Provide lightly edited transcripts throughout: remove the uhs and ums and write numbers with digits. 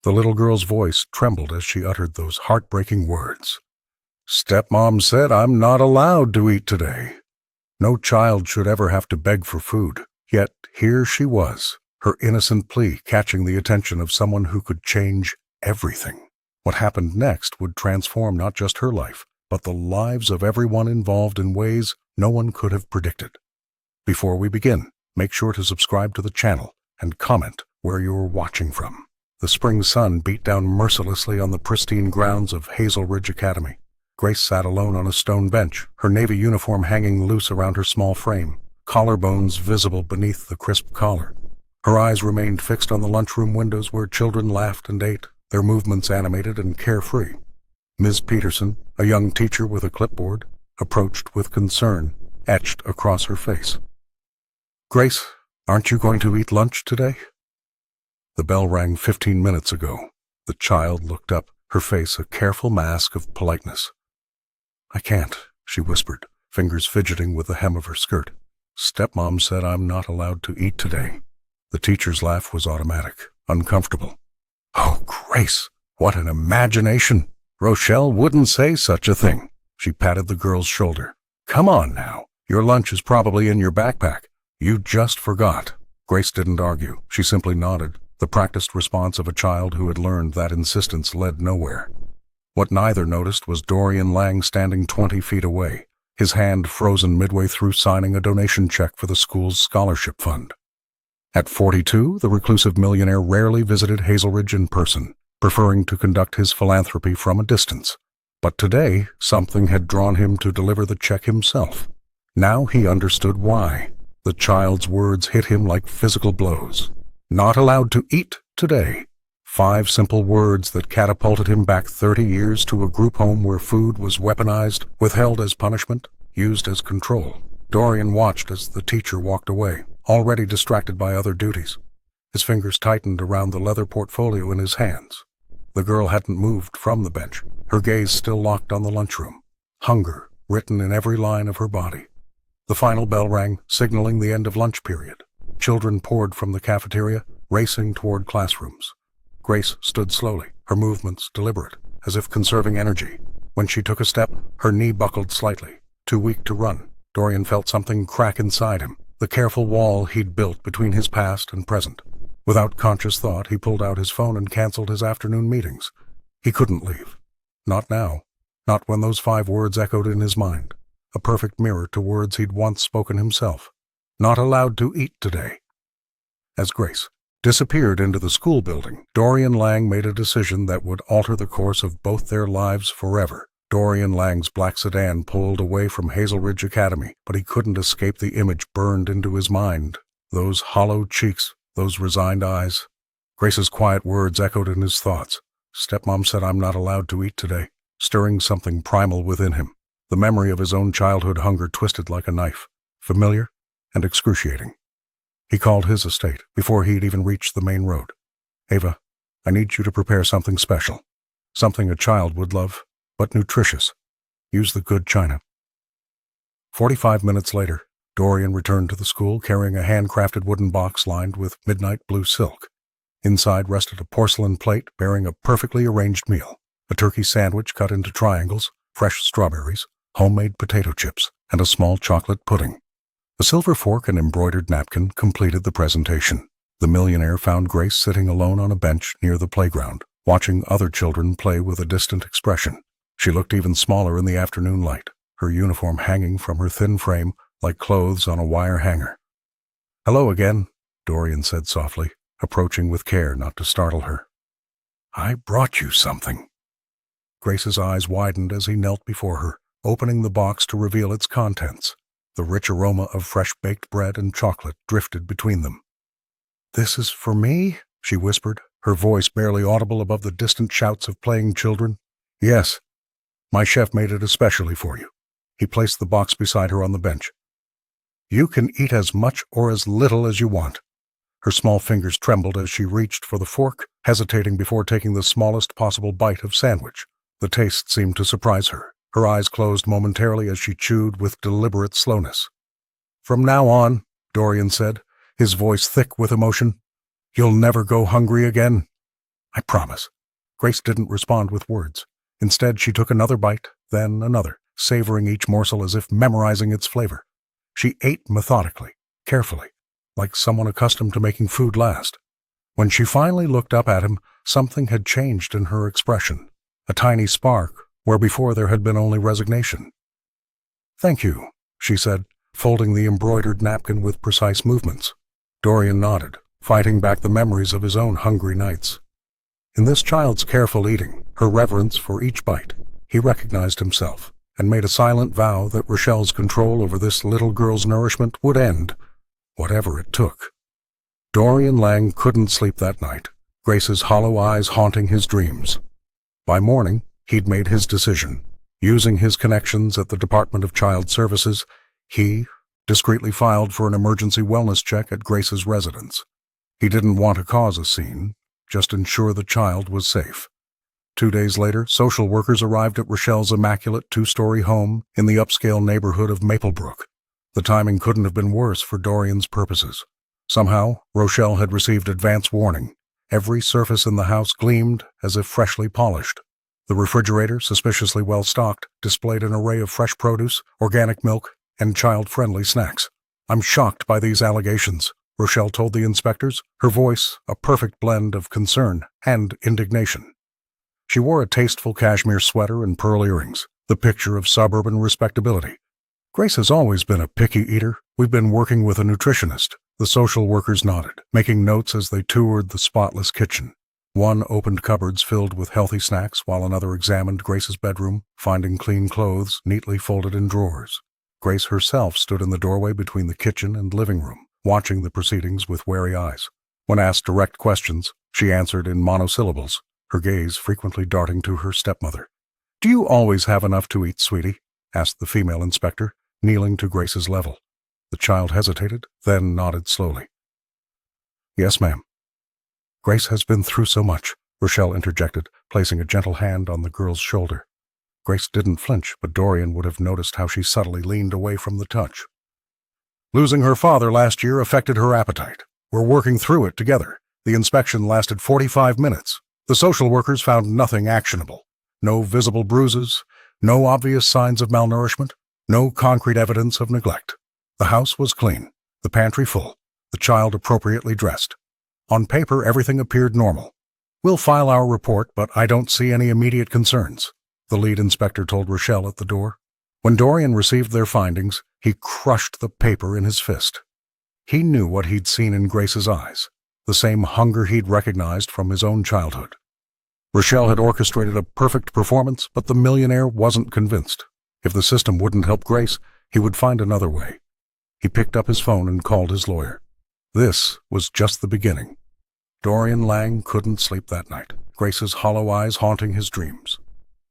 The little girl's voice trembled as she uttered those heartbreaking words. "Stepmom said I'm not allowed to eat today." No child should ever have to beg for food. Yet here she was, her innocent plea catching the attention of someone who could change everything. What happened next would transform not just her life, but the lives of everyone involved in ways no one could have predicted. Before we begin, make sure to subscribe to the channel and comment where you are watching from. The spring sun beat down mercilessly on the pristine grounds of Hazel Ridge Academy. Grace sat alone on a stone bench, her navy uniform hanging loose around her small frame, collarbones visible beneath the crisp collar. Her eyes remained fixed on the lunchroom windows where children laughed and ate, their movements animated and carefree. Ms. Peterson, a young teacher with a clipboard, approached with concern etched across her face. "Grace, aren't you going to eat lunch today?" The bell rang 15 minutes ago. The child looked up, her face a careful mask of politeness. "I can't," she whispered, fingers fidgeting with the hem of her skirt. "Stepmom said I'm not allowed to eat today." The teacher's laugh was automatic, uncomfortable. "Oh, Grace, what an imagination! Rochelle wouldn't say such a thing." She patted the girl's shoulder. "Come on now. Your lunch is probably in your backpack. You just forgot." Grace didn't argue. She simply nodded, the practiced response of a child who had learned that insistence led nowhere. What neither noticed was Dorian Lang standing 20 feet away, his hand frozen midway through signing a donation check for the school's scholarship fund. At 42, the reclusive millionaire rarely visited Hazel Ridge in person, preferring to conduct his philanthropy from a distance. But today, something had drawn him to deliver the check himself. Now he understood why. The child's words hit him like physical blows. Not allowed to eat today. 5 simple words that catapulted him back 30 years to a group home where food was weaponized, withheld as punishment, used as control. Dorian watched as the teacher walked away, already distracted by other duties. His fingers tightened around the leather portfolio in his hands. The girl hadn't moved from the bench, her gaze still locked on the lunchroom. Hunger written in every line of her body. The final bell rang, signaling the end of lunch period. Children poured from the cafeteria, racing toward classrooms. Grace stood slowly, her movements deliberate, as if conserving energy. When she took a step, her knee buckled slightly. Too weak to run, Dorian felt something crack inside him, the careful wall he'd built between his past and present. Without conscious thought, he pulled out his phone and canceled his afternoon meetings. He couldn't leave. Not now. Not when those 5 words echoed in his mind. A perfect mirror to words he'd once spoken himself. Not allowed to eat today. As Grace disappeared into the school building, Dorian Lang made a decision that would alter the course of both their lives forever. Dorian Lang's black sedan pulled away from Hazel Ridge Academy, but he couldn't escape the image burned into his mind. Those hollow cheeks, those resigned eyes. Grace's quiet words echoed in his thoughts. "Stepmom said I'm not allowed to eat today," stirring something primal within him. The memory of his own childhood hunger twisted like a knife, familiar and excruciating. He called his estate before he'd even reached the main road. "Ava, I need you to prepare something special. Something a child would love, but nutritious. Use the good china." 45 minutes later, Dorian returned to the school carrying a handcrafted wooden box lined with midnight blue silk. Inside rested a porcelain plate bearing a perfectly arranged meal, a turkey sandwich cut into triangles, fresh strawberries, homemade potato chips, and a small chocolate pudding. A silver fork and embroidered napkin completed the presentation. The millionaire found Grace sitting alone on a bench near the playground, watching other children play with a distant expression. She looked even smaller in the afternoon light, her uniform hanging from her thin frame like clothes on a wire hanger. "Hello again," Dorian said softly, approaching with care not to startle her. "I brought you something." Grace's eyes widened as he knelt before her, opening the box to reveal its contents. The rich aroma of fresh-baked bread and chocolate drifted between them. "This is for me?" she whispered, her voice barely audible above the distant shouts of playing children. "Yes. My chef made it especially for you." He placed the box beside her on the bench. "You can eat as much or as little as you want." Her small fingers trembled as she reached for the fork, hesitating before taking the smallest possible bite of sandwich. The taste seemed to surprise her. Her eyes closed momentarily as she chewed with deliberate slowness. "From now on," Dorian said, his voice thick with emotion, "you'll never go hungry again." I promise." Grace didn't respond with words. Instead, she took another bite, then another, savoring each morsel as if memorizing its flavor. She ate methodically, carefully, like someone accustomed to making food last. When she finally looked up at him, something had changed in her expression, a tiny spark where before there had been only resignation. "Thank you," she said, folding the embroidered napkin with precise movements. Dorian nodded, fighting back the memories of his own hungry nights. In this child's careful eating, her reverence for each bite, he recognized himself and made a silent vow that Rochelle's control over this little girl's nourishment would end, whatever it took. Dorian Lang couldn't sleep that night, Grace's hollow eyes haunting his dreams. By morning, he'd made his decision. Using his connections at the Department of Child Services, he discreetly filed for an emergency wellness check at Grace's residence. He didn't want to cause a scene, just ensure the child was safe. 2 days later, social workers arrived at Rochelle's immaculate 2-story home in the upscale neighborhood of Maplebrook. The timing couldn't have been worse for Dorian's purposes. Somehow, Rochelle had received advance warning. Every surface in the house gleamed as if freshly polished. The refrigerator, suspiciously well-stocked, displayed an array of fresh produce, organic milk, and child-friendly snacks. "I'm shocked by these allegations," Rochelle told the inspectors, her voice a perfect blend of concern and indignation. She wore a tasteful cashmere sweater and pearl earrings, the picture of suburban respectability. "Grace has always been a picky eater. We've been working with a nutritionist." The social workers nodded, making notes as they toured the spotless kitchen. One opened cupboards filled with healthy snacks while another examined Grace's bedroom, finding clean clothes neatly folded in drawers. Grace herself stood in the doorway between the kitchen and living room, watching the proceedings with wary eyes. When asked direct questions, she answered in monosyllables, her gaze frequently darting to her stepmother. "Do you always have enough to eat, sweetie?" asked the female inspector, kneeling to Grace's level. The child hesitated, then nodded slowly. "Yes, ma'am." "Grace has been through so much," Rochelle interjected, placing a gentle hand on the girl's shoulder. Grace didn't flinch, but Dorian would have noticed how she subtly leaned away from the touch. "Losing her father last year affected her appetite. We're working through it together. The inspection lasted 45 minutes. The social workers found nothing actionable. No visible bruises, no obvious signs of malnourishment, no concrete evidence of neglect. The house was clean, the pantry full, the child appropriately dressed. On paper, everything appeared normal. We'll file our report, but I don't see any immediate concerns," the lead inspector told Rochelle at the door. When Dorian received their findings, he crushed the paper in his fist. He knew what he'd seen in Grace's eyes, the same hunger he'd recognized from his own childhood. Rochelle had orchestrated a perfect performance, but the millionaire wasn't convinced. If the system wouldn't help Grace, he would find another way. He picked up his phone and called his lawyer. This was just the beginning. Dorian Lang couldn't sleep that night, Grace's hollow eyes haunting his dreams.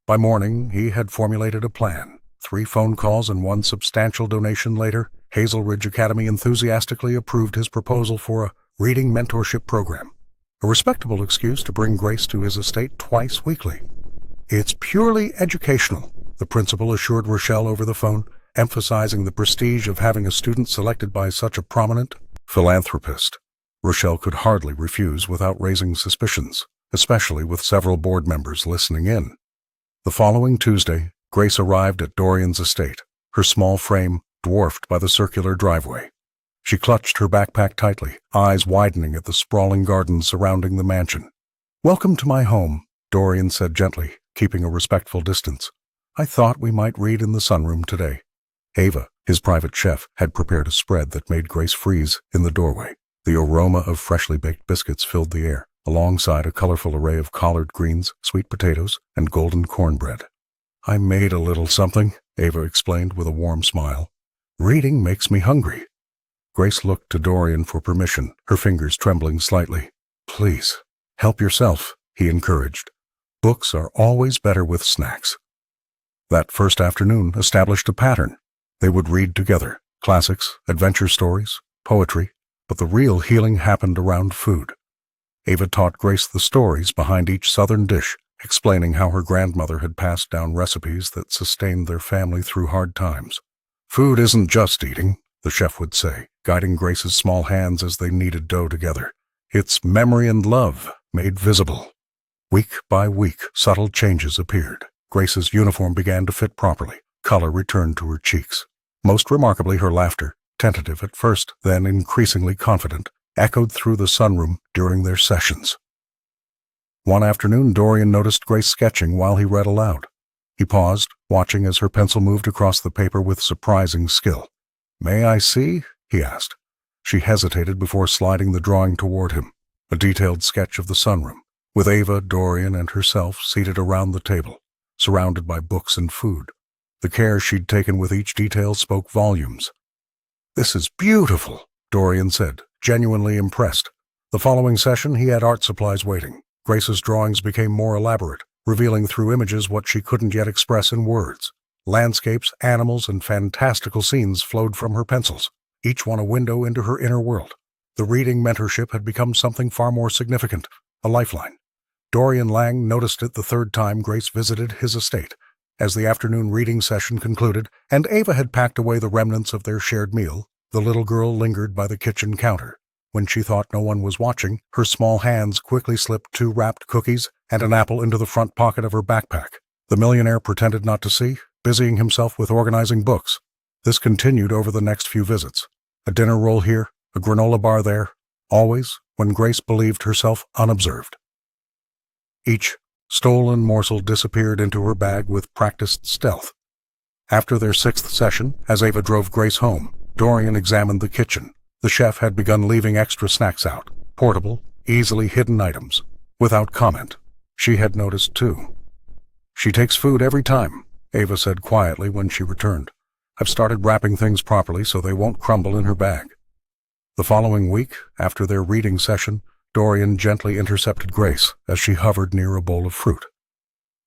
By morning, he had formulated a plan. 3 phone calls and 1 substantial donation later, Hazel Ridge Academy enthusiastically approved his proposal for a reading mentorship program, a respectable excuse to bring Grace to his estate twice weekly. "It's purely educational," the principal assured Rochelle over the phone, emphasizing the prestige of having a student selected by such a prominent philanthropist. Rochelle could hardly refuse without raising suspicions, especially with several board members listening in. The following Tuesday, Grace arrived at Dorian's estate, her small frame dwarfed by the circular driveway. She clutched her backpack tightly, eyes widening at the sprawling gardens surrounding the mansion. "Welcome to my home," Dorian said gently, keeping a respectful distance. "I thought we might read in the sunroom today." Ava, his private chef, had prepared a spread that made Grace freeze in the doorway. The aroma of freshly baked biscuits filled the air, alongside a colorful array of collard greens, sweet potatoes, and golden cornbread. "I made a little something," Ava explained with a warm smile. "Reading makes me hungry." Grace looked to Dorian for permission, her fingers trembling slightly. "Please, help yourself," he encouraged. "Books are always better with snacks." That first afternoon established a pattern. They would read together, classics, adventure stories, poetry, but the real healing happened around food. Ava taught Grace the stories behind each southern dish, explaining how her grandmother had passed down recipes that sustained their family through hard times. "Food isn't just eating," the chef would say, guiding Grace's small hands as they kneaded dough together. "It's memory and love made visible." Week by week, subtle changes appeared. Grace's uniform began to fit properly. Color returned to her cheeks. Most remarkably, her laughter, tentative at first, then increasingly confident, echoed through the sunroom during their sessions. One afternoon, Dorian noticed Grace sketching while he read aloud. He paused, watching as her pencil moved across the paper with surprising skill. "May I see?" he asked. She hesitated before sliding the drawing toward him, a detailed sketch of the sunroom, with Ava, Dorian, and herself seated around the table, surrounded by books and food. The care she'd taken with each detail spoke volumes. "This is beautiful," Dorian said, genuinely impressed. The following session, he had art supplies waiting. Grace's drawings became more elaborate, revealing through images what she couldn't yet express in words. Landscapes, animals, and fantastical scenes flowed from her pencils, each one a window into her inner world. The reading mentorship had become something far more significant, a lifeline. Dorian Lang noticed it the third time Grace visited his estate. As the afternoon reading session concluded, and Ava had packed away the remnants of their shared meal, the little girl lingered by the kitchen counter. When she thought no one was watching, her small hands quickly slipped 2 wrapped cookies and an apple into the front pocket of her backpack. The millionaire pretended not to see, busying himself with organizing books. This continued over the next few visits. A dinner roll here, a granola bar there, always when Grace believed herself unobserved. Each stolen morsel disappeared into her bag with practiced stealth. After their 6th session, as Ava drove Grace home, Dorian examined the kitchen. The chef had begun leaving extra snacks out, portable, easily hidden items, without comment. She had noticed too. "She takes food every time," Ava said quietly when she returned. "I've started wrapping things properly so they won't crumble in her bag." The following week, after their reading session, Dorian gently intercepted Grace as she hovered near a bowl of fruit.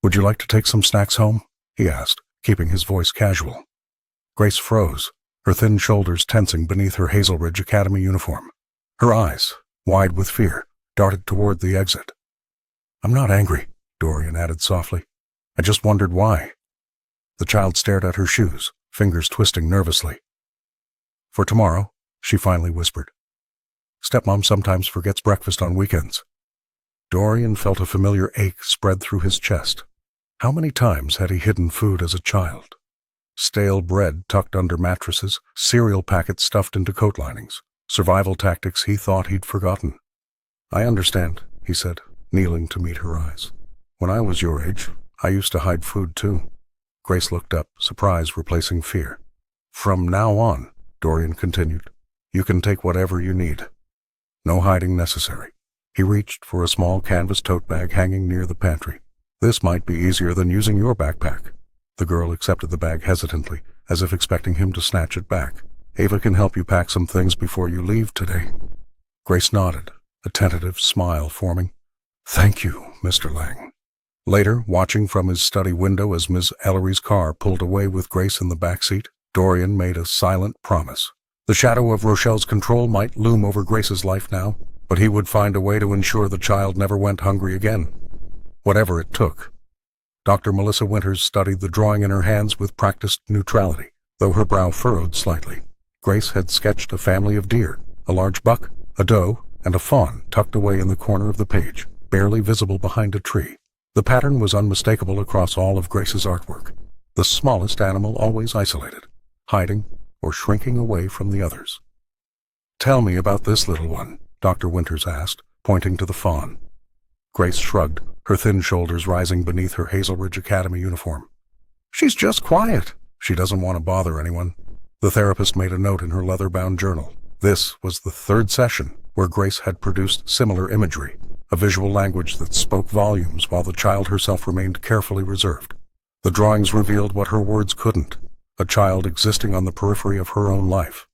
"Would you like to take some snacks home?" he asked, keeping his voice casual. Grace froze, her thin shoulders tensing beneath her Hazelridge Academy uniform. Her eyes, wide with fear, darted toward the exit. "I'm not angry," Dorian added softly. "I just wondered why." The child stared at her shoes, fingers twisting nervously. "For tomorrow," she finally whispered. "Stepmom sometimes forgets breakfast on weekends." Dorian felt a familiar ache spread through his chest. How many times had he hidden food as a child? Stale bread tucked under mattresses, cereal packets stuffed into coat linings, survival tactics he thought he'd forgotten. "I understand," he said, kneeling to meet her eyes. "When I was your age, I used to hide food too." Grace looked up, surprise replacing fear. "From now on," Dorian continued, "you can take whatever you need. No hiding necessary." He reached for a small canvas tote bag hanging near the pantry. "This might be easier than using your backpack." The girl accepted the bag hesitantly, as if expecting him to snatch it back. "Ava can help you pack some things before you leave today." Grace nodded, a tentative smile forming. "Thank you, Mr. Lang." Later, watching from his study window as Miss Ellery's car pulled away with Grace in the back seat, Dorian made a silent promise. The shadow of Rochelle's control might loom over Grace's life now, but he would find a way to ensure the child never went hungry again. Whatever it took. Dr. Melissa Winters studied the drawing in her hands with practiced neutrality, though her brow furrowed slightly. Grace had sketched a family of deer, a large buck, a doe, and a fawn tucked away in the corner of the page, barely visible behind a tree. The pattern was unmistakable across all of Grace's artwork. The smallest animal always isolated, hiding or shrinking away from the others. "Tell me about this little one," Dr. Winters asked, pointing to the fawn. Grace shrugged, her thin shoulders rising beneath her Hazelridge Academy uniform. "She's just quiet. She doesn't want to bother anyone." The therapist made a note in her leather-bound journal. This was the 3rd session where Grace had produced similar imagery, a visual language that spoke volumes while the child herself remained carefully reserved. The drawings revealed what her words couldn't, a child existing on the periphery of her own life.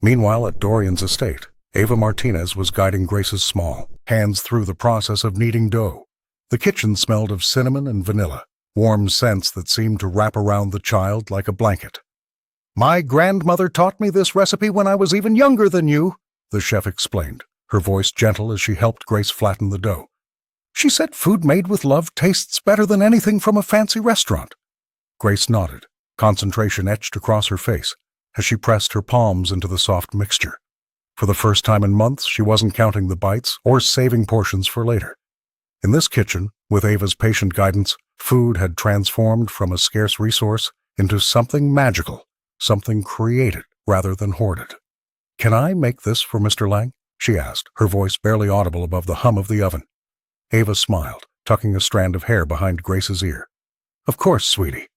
Meanwhile, at Dorian's estate, Ava Martinez was guiding Grace's small hands through the process of kneading dough. The kitchen smelled of cinnamon and vanilla, warm scents that seemed to wrap around the child like a blanket. "My grandmother taught me this recipe when I was even younger than you," the chef explained, her voice gentle as she helped Grace flatten the dough. "She said food made with love tastes better than anything from a fancy restaurant." Grace nodded, concentration etched across her face as she pressed her palms into the soft mixture. For the first time in months, she wasn't counting the bites or saving portions for later. In this kitchen, With Ava's patient guidance, food had transformed from a scarce resource into something magical, something created rather than hoarded. "Can I make this for Mr. Lang?" she asked, her voice barely audible above the hum of the oven. Ava smiled, tucking a strand of hair behind Grace's ear. "Of course, sweetie.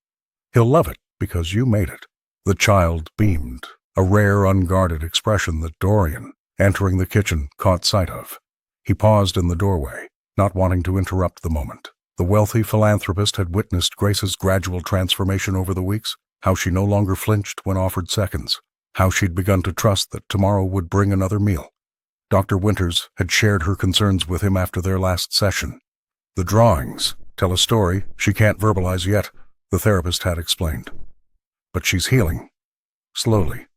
He'll love it because you made it." The child beamed, a rare, unguarded expression that Dorian, entering the kitchen, caught sight of. He paused in the doorway, not wanting to interrupt the moment. The wealthy philanthropist had witnessed Grace's gradual transformation over the weeks, how she no longer flinched when offered seconds, how she'd begun to trust that tomorrow would bring another meal. Dr. Winters had shared her concerns with him after their last session. "The drawings tell a story she can't verbalize yet," the therapist had explained. "But she's healing. Slowly."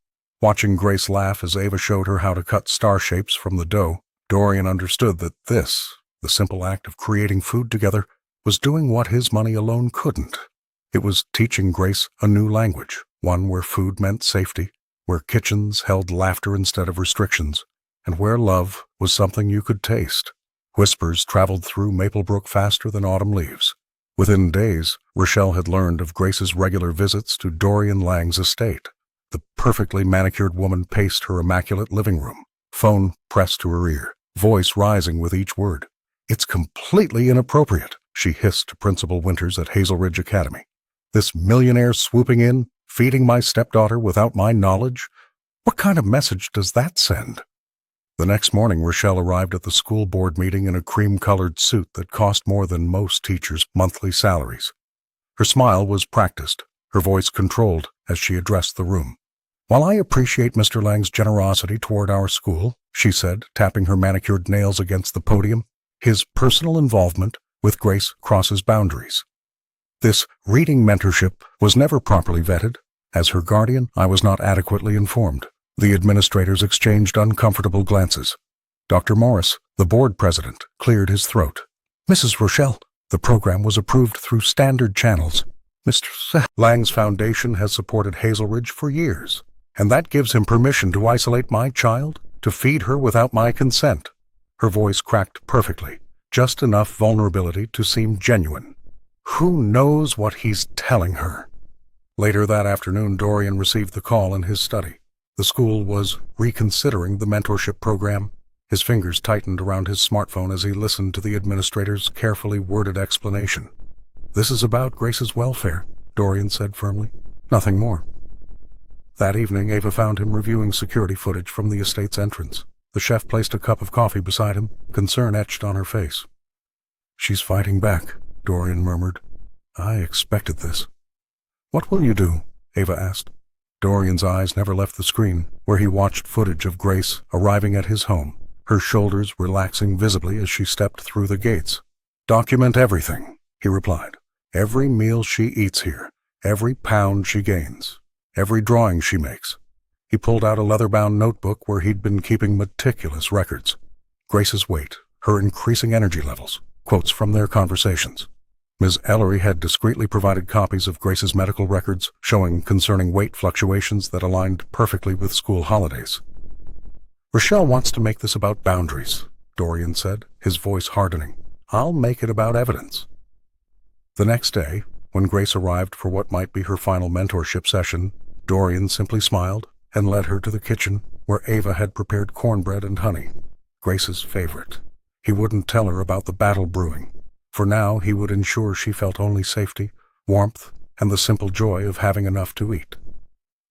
Watching Grace laugh as Ava showed her how to cut star shapes from the dough, Dorian understood that this, the simple act of creating food together, was doing what his money alone couldn't. It was teaching Grace a new language, one where food meant safety, where kitchens held laughter instead of restrictions, and where love was something you could taste. Whispers traveled through Maplebrook faster than autumn leaves. Within days, Rochelle had learned of Grace's regular visits to Dorian Lang's estate. The perfectly manicured woman paced her immaculate living room, phone pressed to her ear, voice rising with each word. "It's completely inappropriate," she hissed to Principal Winters at Hazel Ridge Academy. "This millionaire swooping in, feeding my stepdaughter without my knowledge? What kind of message does that send?" The next morning, Rochelle arrived at the school board meeting in a cream-colored suit that cost more than most teachers' monthly salaries. Her smile was practiced, her voice controlled as she addressed the room. "While I appreciate Mr. Lang's generosity toward our school," she said, tapping her manicured nails against the podium, "his personal involvement with Grace crosses boundaries. This reading mentorship was never properly vetted. As her guardian, I was not adequately informed." The administrators exchanged uncomfortable glances. Dr. Morris, the board president, cleared his throat. "Mrs. Rochelle, the program was approved through standard channels. Mr. Lang's foundation has supported Hazel Ridge for years, and that gives him permission to isolate my child, to feed her without my consent." Her voice cracked perfectly, just enough vulnerability to seem genuine. Who knows what he's telling her? Later that afternoon, Dorian received the call in his study. The school was reconsidering the mentorship program. His fingers tightened around his smartphone as he listened to the administrator's carefully worded explanation. "This is about Grace's welfare," Dorian said firmly. "Nothing more." That evening, Ava found him reviewing security footage from the estate's entrance. The chef placed a cup of coffee beside him, concern etched on her face. "She's fighting back," Dorian murmured. "I expected this." "What will you do?" Ava asked. Dorian's eyes never left the screen, where he watched footage of Grace arriving at his home, her shoulders relaxing visibly as she stepped through the gates. "Document everything," he replied. "Every meal she eats here, every pound she gains, every drawing she makes." He pulled out a leather-bound notebook where he'd been keeping meticulous records. Grace's weight, her increasing energy levels, quotes from their conversations. Ms. Ellery had discreetly provided copies of Grace's medical records showing concerning weight fluctuations that aligned perfectly with school holidays. "Rochelle wants to make this about boundaries," Dorian said, his voice hardening. "I'll make it about evidence." The next day, when Grace arrived for what might be her final mentorship session, Dorian simply smiled and led her to the kitchen where Ava had prepared cornbread and honey, Grace's favorite. He wouldn't tell her about the battle brewing. For now, he would ensure she felt only safety, warmth, and the simple joy of having enough to eat.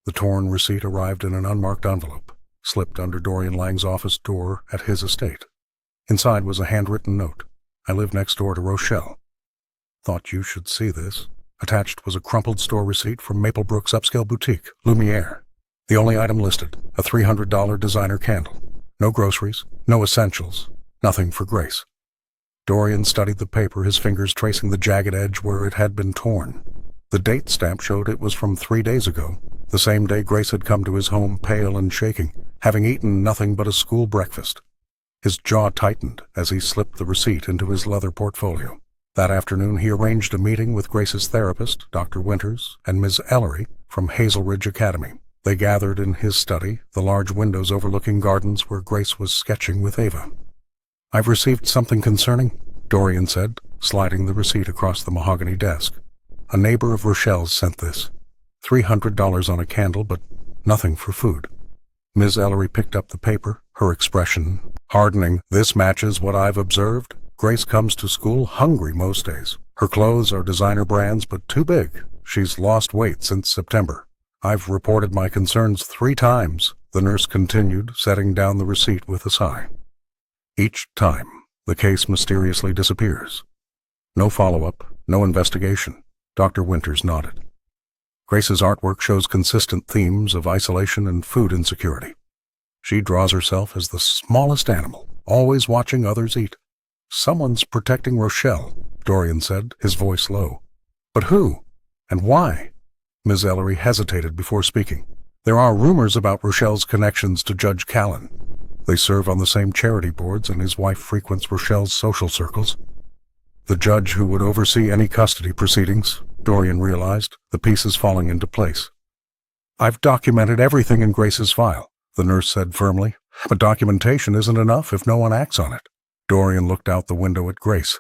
The torn receipt arrived in an unmarked envelope, slipped under Dorian Lang's office door at his estate. Inside was a handwritten note. "I live next door to Rochelle. Thought you should see this." Attached was a crumpled store receipt from Maplebrook's upscale boutique, Lumiere. The only item listed, a $300 designer candle. No groceries, no essentials, nothing for Grace. Dorian studied the paper, his fingers tracing the jagged edge where it had been torn. The date stamp showed it was from 3 days ago, the same day Grace had come to his home pale and shaking, having eaten nothing but a school breakfast. His jaw tightened as he slipped the receipt into his leather portfolio. That afternoon he arranged a meeting with Grace's therapist, Dr. Winters, and Ms. Ellery from Hazel Ridge Academy. They gathered in his study, the large windows overlooking gardens where Grace was sketching with Ava. "I've received something concerning," Dorian said, sliding the receipt across the mahogany desk. A neighbor of Rochelle's sent this. $300 on a candle, but nothing for food. Ms. Ellery picked up the paper, her expression hardening. This matches what I've observed. Grace comes to school hungry most days. Her clothes are designer brands, but too big. She's lost weight since September. I've reported my concerns 3 times, the nurse continued, setting down the receipt with a sigh. Each time, the case mysteriously disappears. No follow-up, no investigation. Dr. Winters nodded. Grace's artwork shows consistent themes of isolation and food insecurity. She draws herself as the smallest animal, always watching others eat. Someone's protecting Rochelle, Dorian said, his voice low. But who? And why? Ms. Ellery hesitated before speaking. There are rumors about Rochelle's connections to Judge Callan. They serve on the same charity boards, and his wife frequents Rochelle's social circles. The judge who would oversee any custody proceedings, Dorian realized, the pieces falling into place. I've documented everything in Grace's file, the nurse said firmly, but documentation isn't enough if no one acts on it. Dorian looked out the window at Grace.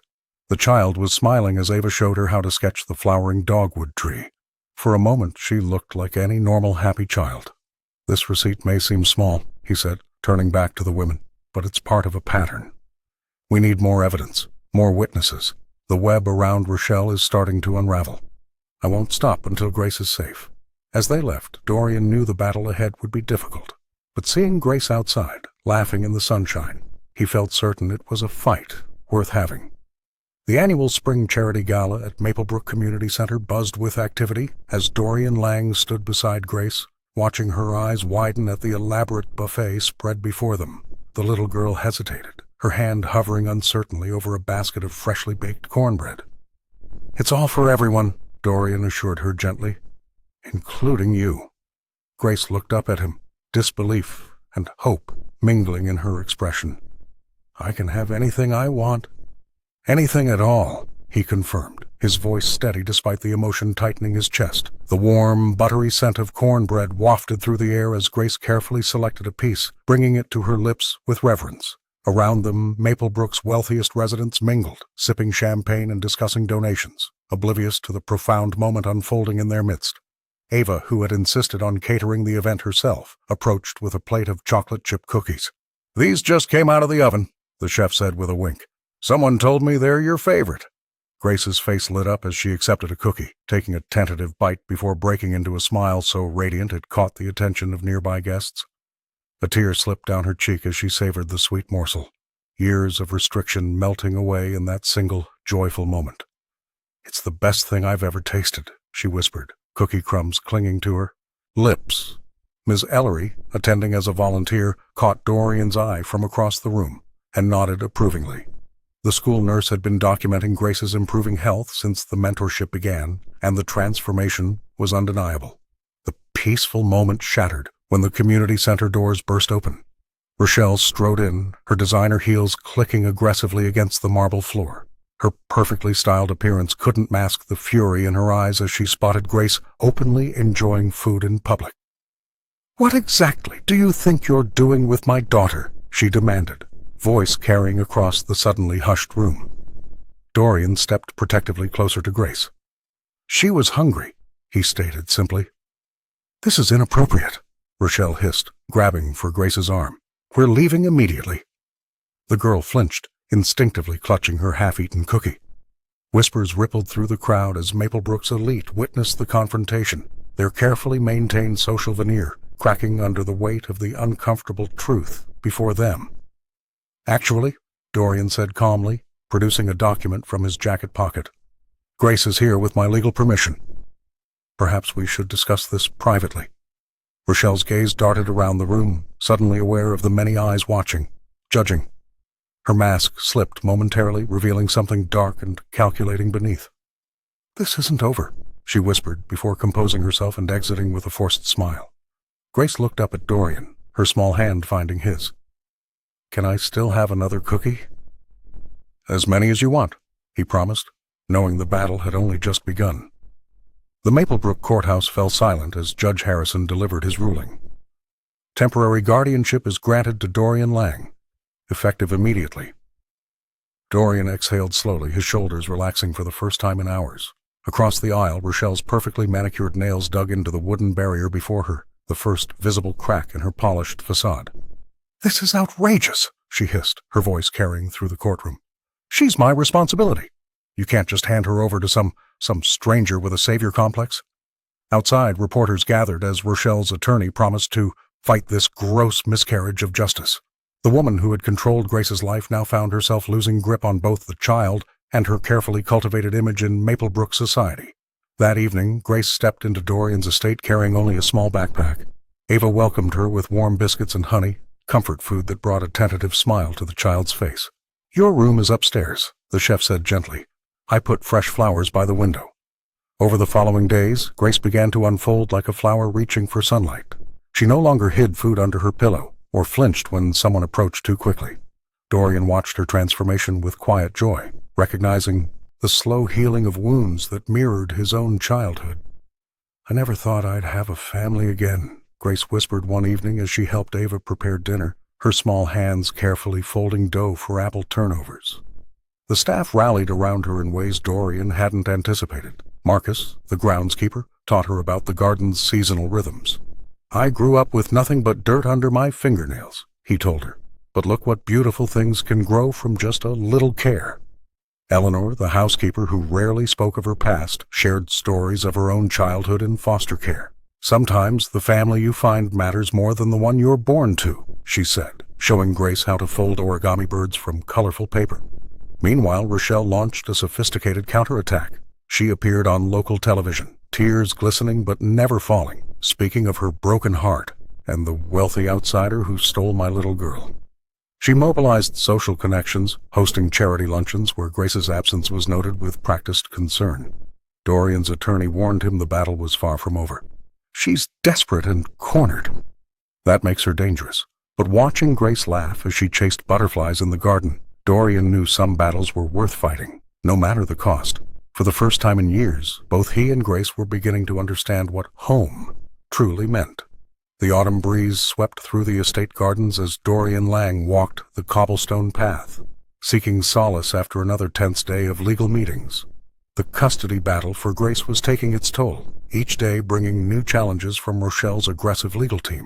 The child was smiling as Ava showed her how to sketch the flowering dogwood tree. For a moment, she looked like any normal, happy child. This receipt may seem small, he said, turning back to the women, but it's part of a pattern. We need more evidence, more witnesses. The web around Rochelle is starting to unravel. I won't stop until Grace is safe. As they left, Dorian knew the battle ahead would be difficult, but seeing Grace outside, laughing in the sunshine, he felt certain it was a fight worth having. The annual spring charity gala at Maplebrook Community Center buzzed with activity as Dorian Lang stood beside Grace, watching her eyes widen at the elaborate buffet spread before them. The little girl hesitated, her hand hovering uncertainly over a basket of freshly baked cornbread. It's all for everyone, Dorian assured her gently, including you. Grace looked up at him, disbelief and hope mingling in her expression. I can have anything I want. Anything at all, he confirmed, his voice steady despite the emotion tightening his chest. The warm, buttery scent of cornbread wafted through the air as Grace carefully selected a piece, bringing it to her lips with reverence. Around them, Maplebrook's wealthiest residents mingled, sipping champagne and discussing donations, oblivious to the profound moment unfolding in their midst. Ava, who had insisted on catering the event herself, approached with a plate of chocolate chip cookies. These just came out of the oven, the chef said with a wink. Someone told me they're your favorite. Grace's face lit up as she accepted a cookie, taking a tentative bite before breaking into a smile so radiant it caught the attention of nearby guests. A tear slipped down her cheek as she savored the sweet morsel, years of restriction melting away in that single, joyful moment. It's the best thing I've ever tasted, she whispered, cookie crumbs clinging to her lips. Ms. Ellery, attending as a volunteer, caught Dorian's eye from across the room and nodded approvingly. The school nurse had been documenting Grace's improving health since the mentorship began, and the transformation was undeniable. The peaceful moment shattered when the community center doors burst open. Rochelle strode in, her designer heels clicking aggressively against the marble floor. Her perfectly styled appearance couldn't mask the fury in her eyes as she spotted Grace openly enjoying food in public. "What exactly do you think you're doing with my daughter?" she demanded, voice carrying across the suddenly hushed room. Dorian stepped protectively closer to Grace. "She was hungry," he stated simply. "This is inappropriate," Rochelle hissed, grabbing for Grace's arm. "We're leaving immediately." The girl flinched, instinctively clutching her half-eaten cookie. Whispers rippled through the crowd as Maplebrook's elite witnessed the confrontation, their carefully maintained social veneer cracking under the weight of the uncomfortable truth before them. "Actually," Dorian said calmly, producing a document from his jacket pocket, "Grace is here with my legal permission. Perhaps we should discuss this privately." Rochelle's gaze darted around the room, suddenly aware of the many eyes watching, judging. Her mask slipped momentarily, revealing something dark and calculating beneath. "This isn't over," she whispered before composing herself and exiting with a forced smile. Grace looked up at Dorian, her small hand finding his. "Can I still have another cookie?" "As many as you want," he promised, knowing the battle had only just begun. The Maplebrook courthouse fell silent as Judge Harrison delivered his ruling. Temporary guardianship is granted to Dorian Lang, effective immediately. Dorian exhaled slowly, his shoulders relaxing for the first time in hours. Across the aisle, Rochelle's perfectly manicured nails dug into the wooden barrier before her, the first visible crack in her polished facade. "This is outrageous," she hissed, her voice carrying through the courtroom. "She's my responsibility. You can't just hand her over to some stranger with a savior complex." Outside, reporters gathered as Rochelle's attorney promised to fight this gross miscarriage of justice. The woman who had controlled Grace's life now found herself losing grip on both the child and her carefully cultivated image in Maplebrook society. That evening, Grace stepped into Dorian's estate carrying only a small backpack. Ava welcomed her with warm biscuits and honey, comfort food that brought a tentative smile to the child's face. "Your room is upstairs," the chef said gently. "I put fresh flowers by the window." Over the following days, Grace began to unfold like a flower reaching for sunlight. She no longer hid food under her pillow or flinched when someone approached too quickly. Dorian watched her transformation with quiet joy, recognizing the slow healing of wounds that mirrored his own childhood. "I never thought I'd have a family again," Grace whispered one evening as she helped Ava prepare dinner, her small hands carefully folding dough for apple turnovers. The staff rallied around her in ways Dorian hadn't anticipated. Marcus, the groundskeeper, taught her about the garden's seasonal rhythms. "I grew up with nothing but dirt under my fingernails," he told her. "But look what beautiful things can grow from just a little care." Eleanor, the housekeeper who rarely spoke of her past, shared stories of her own childhood in foster care. "Sometimes the family you find matters more than the one you're born to," she said, showing Grace how to fold origami birds from colorful paper. Meanwhile, Rochelle launched a sophisticated counterattack. She appeared on local television, tears glistening but never falling, speaking of her broken heart and the wealthy outsider who stole my little girl. She mobilized social connections, hosting charity luncheons where Grace's absence was noted with practiced concern. Dorian's attorney warned him the battle was far from over. "She's desperate and cornered." That makes her dangerous. But watching Grace laugh as she chased butterflies in the garden, Dorian knew some battles were worth fighting, no matter the cost. For the first time in years, both he and Grace were beginning to understand what home truly meant. The autumn breeze swept through the estate gardens as Dorian Lang walked the cobblestone path, seeking solace after another tense day of legal meetings. The custody battle for Grace was taking its toll, each day bringing new challenges from Rochelle's aggressive legal team.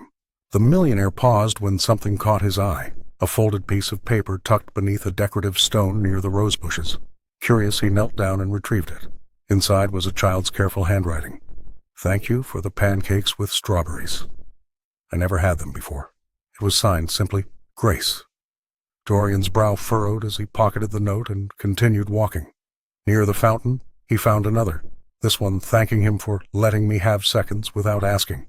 The millionaire paused when something caught his eye, a folded piece of paper tucked beneath a decorative stone near the rose bushes. Curious, he knelt down and retrieved it. Inside was a child's careful handwriting. "Thank you for the pancakes with strawberries. I never had them before." It was signed simply, "Grace." Dorian's brow furrowed as he pocketed the note and continued walking. Near the fountain, he found another, this one thanking him for letting me have seconds without asking.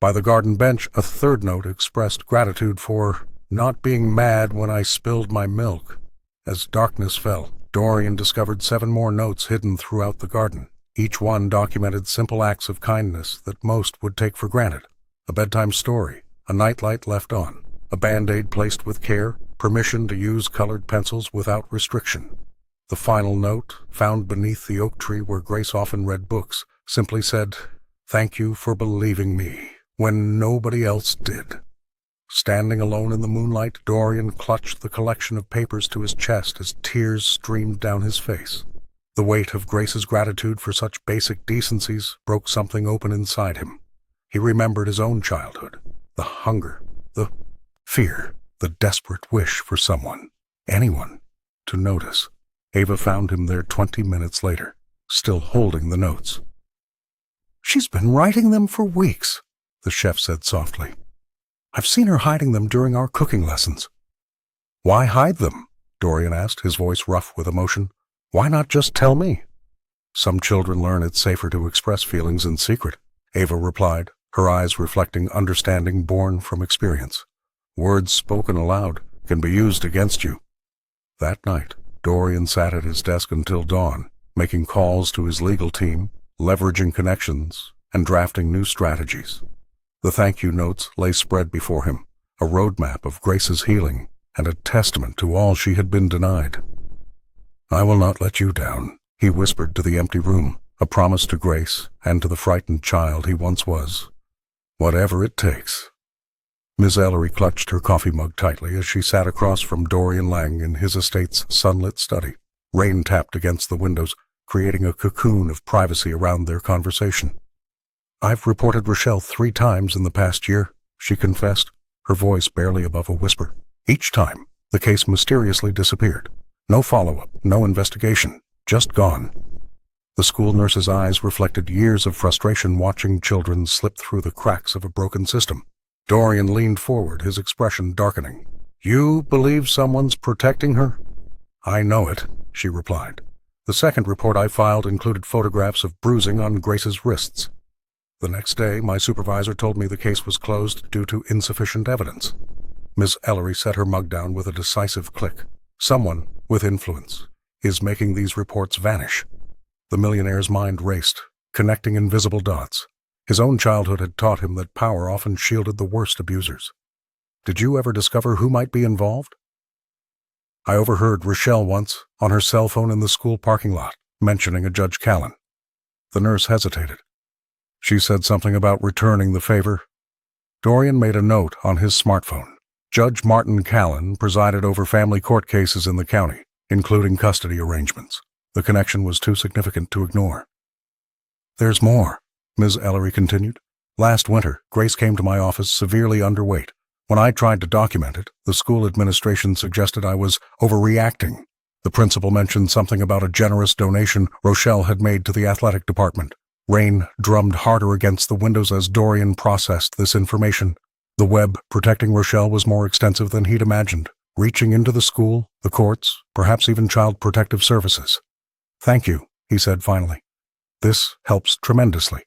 By the garden bench, a third note expressed gratitude for not being mad when I spilled my milk. As darkness fell, Dorian discovered 7 more notes hidden throughout the garden. Each one documented simple acts of kindness that most would take for granted. A bedtime story, a nightlight left on, a Band-Aid placed with care, permission to use colored pencils without restriction. The final note, found beneath the oak tree where Grace often read books, simply said, "Thank you for believing me when nobody else did." Standing alone in the moonlight, Dorian clutched the collection of papers to his chest as tears streamed down his face. The weight of Grace's gratitude for such basic decencies broke something open inside him. He remembered his own childhood, the hunger, the fear, the desperate wish for someone, anyone, to notice. Ava found him there 20 minutes later, still holding the notes. "She's been writing them for weeks," the chef said softly. "I've seen her hiding them during our cooking lessons." "Why hide them?" Dorian asked, his voice rough with emotion. "Why not just tell me?" "Some children learn it's safer to express feelings in secret," Ava replied, her eyes reflecting understanding born from experience. "Words spoken aloud can be used against you." That night, Dorian sat at his desk until dawn, making calls to his legal team, leveraging connections, and drafting new strategies. The thank you notes lay spread before him, a roadmap of Grace's healing and a testament to all she had been denied. "I will not let you down," he whispered to the empty room, a promise to Grace and to the frightened child he once was. "Whatever it takes." Miss Ellery clutched her coffee mug tightly as she sat across from Dorian Lang in his estate's sunlit study. Rain tapped against the windows, creating a cocoon of privacy around their conversation. "I've reported Rochelle 3 times in the past year," she confessed, her voice barely above a whisper. "Each time, the case mysteriously disappeared. No follow-up, no investigation, just gone." The school nurse's eyes reflected years of frustration watching children slip through the cracks of a broken system. Dorian leaned forward, his expression darkening. "You believe someone's protecting her?" "I know it," she replied. "The second report I filed included photographs of bruising on Grace's wrists. The next day, my supervisor told me the case was closed due to insufficient evidence." Miss Ellery set her mug down with a decisive click. "Someone with influence is making these reports vanish." The millionaire's mind raced, connecting invisible dots. His own childhood had taught him that power often shielded the worst abusers. "Did you ever discover who might be involved?" "I overheard Rochelle once, on her cell phone in the school parking lot, mentioning a Judge Callan." The nurse hesitated. "She said something about returning the favor." Dorian made a note on his smartphone. Judge Martin Callan presided over family court cases in the county, including custody arrangements. The connection was too significant to ignore. "There's more," Ms. Ellery continued. "Last winter, Grace came to my office severely underweight. When I tried to document it, the school administration suggested I was overreacting. The principal mentioned something about a generous donation Rochelle had made to the athletic department. Rain drummed harder against the windows as Dorian processed this information. The web protecting Rochelle was more extensive than he'd imagined, reaching into the school, the courts, perhaps even Child Protective Services. "Thank you," he said finally. "This helps tremendously."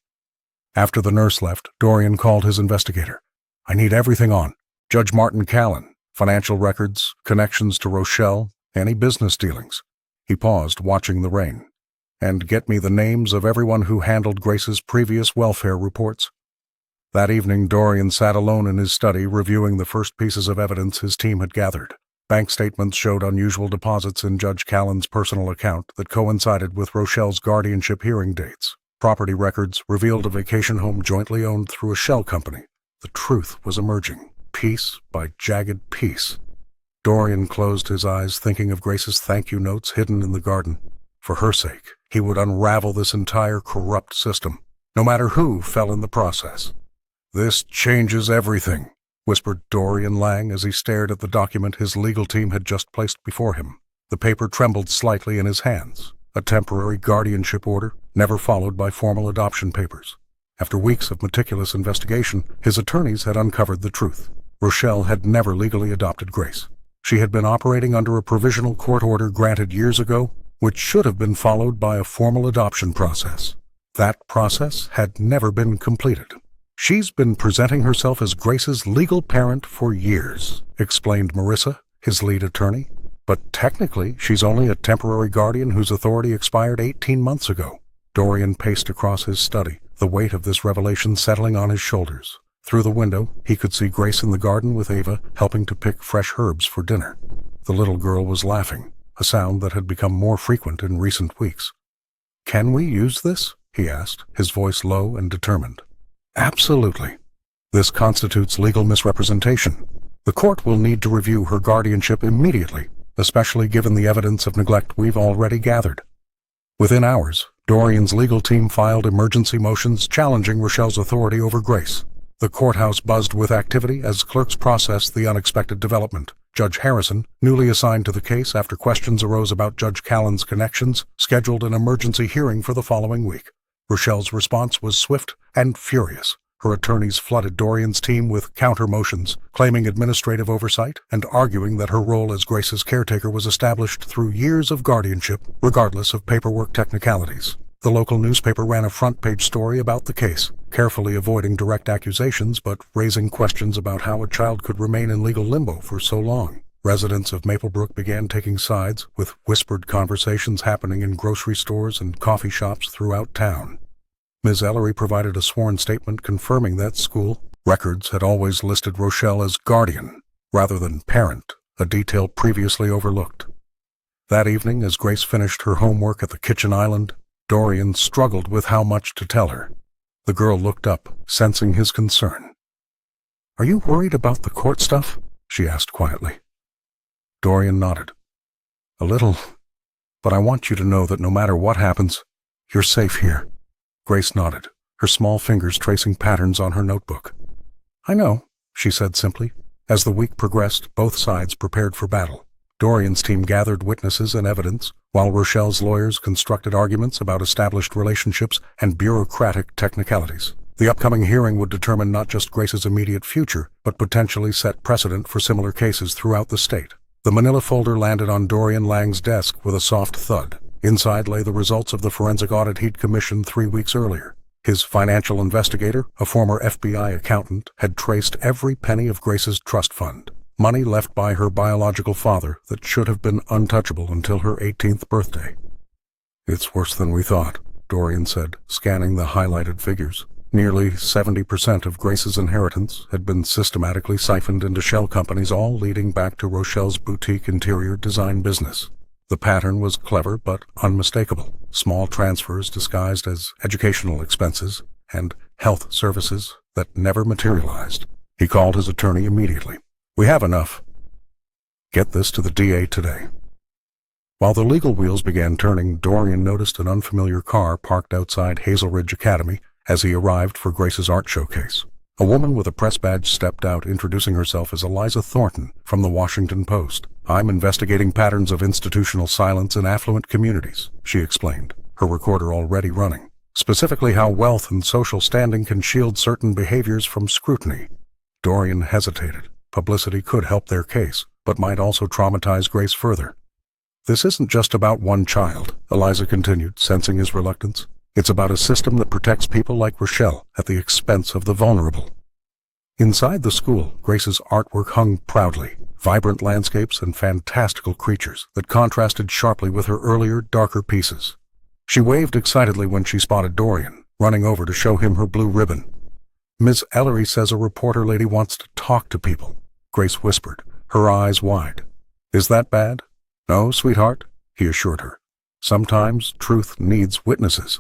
After the nurse left, Dorian called his investigator. "I need everything on Judge Martin Callan, financial records, connections to Rochelle, any business dealings." He paused, watching the rain. "And get me the names of everyone who handled Grace's previous welfare reports." That evening, Dorian sat alone in his study, reviewing the first pieces of evidence his team had gathered. Bank statements showed unusual deposits in Judge Callan's personal account that coincided with Rochelle's guardianship hearing dates. Property records revealed a vacation home jointly owned through a shell company. The truth was emerging, piece by jagged piece. Dorian closed his eyes, thinking of Grace's thank you notes hidden in the garden. For her sake, he would unravel this entire corrupt system, no matter who fell in the process. "This changes everything," whispered Dorian Lang as he stared at the document his legal team had just placed before him. The paper trembled slightly in his hands. A temporary guardianship order, never followed by formal adoption papers. After weeks of meticulous investigation, his attorneys had uncovered the truth. Rochelle had never legally adopted Grace. She had been operating under a provisional court order granted years ago, which should have been followed by a formal adoption process. That process had never been completed. "She's been presenting herself as Grace's legal parent for years," explained Marissa, his lead attorney. "But technically, she's only a temporary guardian whose authority expired 18 months ago." Dorian paced across his study, the weight of this revelation settling on his shoulders. Through the window, he could see Grace in the garden with Ava, helping to pick fresh herbs for dinner. The little girl was laughing, a sound that had become more frequent in recent weeks. "Can we use this?" he asked, his voice low and determined. "Absolutely. This constitutes legal misrepresentation. The court will need to review her guardianship immediately, especially given the evidence of neglect we've already gathered." Within hours, Dorian's legal team filed emergency motions challenging Rochelle's authority over Grace. The courthouse buzzed with activity as clerks processed the unexpected development. Judge Harrison, newly assigned to the case after questions arose about Judge Callan's connections, scheduled an emergency hearing for the following week. Rochelle's response was swift and furious. Her attorneys flooded Dorian's team with counter-motions, claiming administrative oversight and arguing that her role as Grace's caretaker was established through years of guardianship, regardless of paperwork technicalities. The local newspaper ran a front-page story about the case, carefully avoiding direct accusations but raising questions about how a child could remain in legal limbo for so long. Residents of Maplebrook began taking sides, with whispered conversations happening in grocery stores and coffee shops throughout town. Ms. Ellery provided a sworn statement confirming that school records had always listed Rochelle as guardian rather than parent, a detail previously overlooked. That evening, as Grace finished her homework at the kitchen island, Dorian struggled with how much to tell her. The girl looked up, sensing his concern. "Are you worried about the court stuff?" she asked quietly. Dorian nodded. "A little, but I want you to know that no matter what happens, you're safe here." Grace nodded, her small fingers tracing patterns on her notebook. "I know," she said simply. As the week progressed, both sides prepared for battle. Dorian's team gathered witnesses and evidence, while Rochelle's lawyers constructed arguments about established relationships and bureaucratic technicalities. The upcoming hearing would determine not just Grace's immediate future, but potentially set precedent for similar cases throughout the state. The manila folder landed on Dorian Lang's desk with a soft thud. Inside lay the results of the forensic audit he'd commissioned 3 weeks earlier. His financial investigator, a former FBI accountant, had traced every penny of Grace's trust fund, money left by her biological father that should have been untouchable until her 18th birthday. "It's worse than we thought," Dorian said, scanning the highlighted figures. Nearly 70% of Grace's inheritance had been systematically siphoned into shell companies, all leading back to Rochelle's boutique interior design business. The pattern was clever but unmistakable. Small transfers disguised as educational expenses and health services that never materialized. He called his attorney immediately. "We have enough. Get this to the DA today." While the legal wheels began turning, Dorian noticed an unfamiliar car parked outside Hazel Ridge Academy as he arrived for Grace's art showcase. A woman with a press badge stepped out, introducing herself as Eliza Thornton from the Washington Post. "I'm investigating patterns of institutional silence in affluent communities," she explained, her recorder already running. "Specifically how wealth and social standing can shield certain behaviors from scrutiny." Dorian hesitated. Publicity could help their case, but might also traumatize Grace further. "This isn't just about one child," Eliza continued, sensing his reluctance. "It's about a system that protects people like Rochelle at the expense of the vulnerable." Inside the school, Grace's artwork hung proudly, vibrant landscapes and fantastical creatures that contrasted sharply with her earlier, darker pieces. She waved excitedly when she spotted Dorian, running over to show him her blue ribbon. "Miss Ellery says a reporter lady wants to talk to people," Grace whispered, her eyes wide. "Is that bad?" "No, sweetheart," he assured her. "Sometimes truth needs witnesses."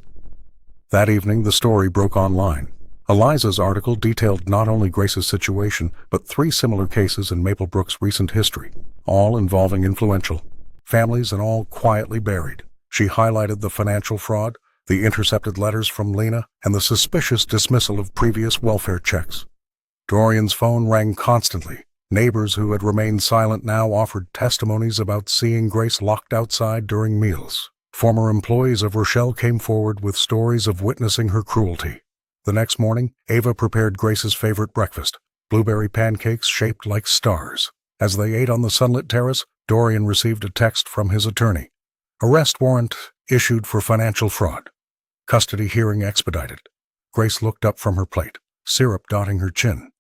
That evening, the story broke online. Eliza's article detailed not only Grace's situation, but 3 similar cases in Maplebrook's recent history, all involving influential families and all quietly buried. She highlighted the financial fraud, the intercepted letters from Lena, and the suspicious dismissal of previous welfare checks. Dorian's phone rang constantly. Neighbors who had remained silent now offered testimonies about seeing Grace locked outside during meals. Former employees of Rochelle came forward with stories of witnessing her cruelty. The next morning, Ava prepared Grace's favorite breakfast, blueberry pancakes shaped like stars. As they ate on the sunlit terrace, Dorian received a text from his attorney. Arrest warrant issued for financial fraud. Custody hearing expedited. Grace looked up from her plate, syrup dotting her chin.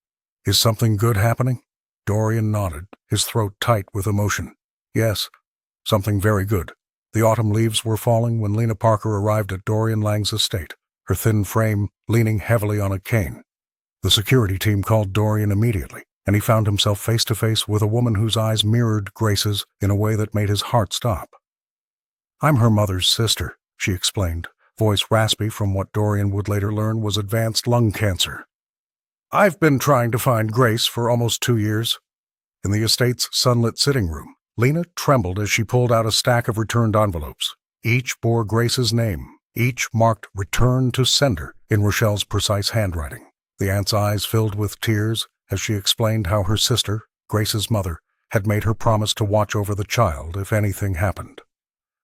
"Is something good happening?" Dorian nodded, his throat tight with emotion. "Yes, something very good." The autumn leaves were falling when Lena Parker arrived at Dorian Lang's estate, her thin frame leaning heavily on a cane. The security team called Dorian immediately, and he found himself face to face with a woman whose eyes mirrored Grace's in a way that made his heart stop. "I'm her mother's sister," she explained, voice raspy from what Dorian would later learn was advanced lung cancer. "I've been trying to find Grace for almost 2 years." In the estate's sunlit sitting room, Lena trembled as she pulled out a stack of returned envelopes. Each bore Grace's name, each marked "Return to Sender" in Rochelle's precise handwriting. The aunt's eyes filled with tears as she explained how her sister, Grace's mother, had made her promise to watch over the child if anything happened.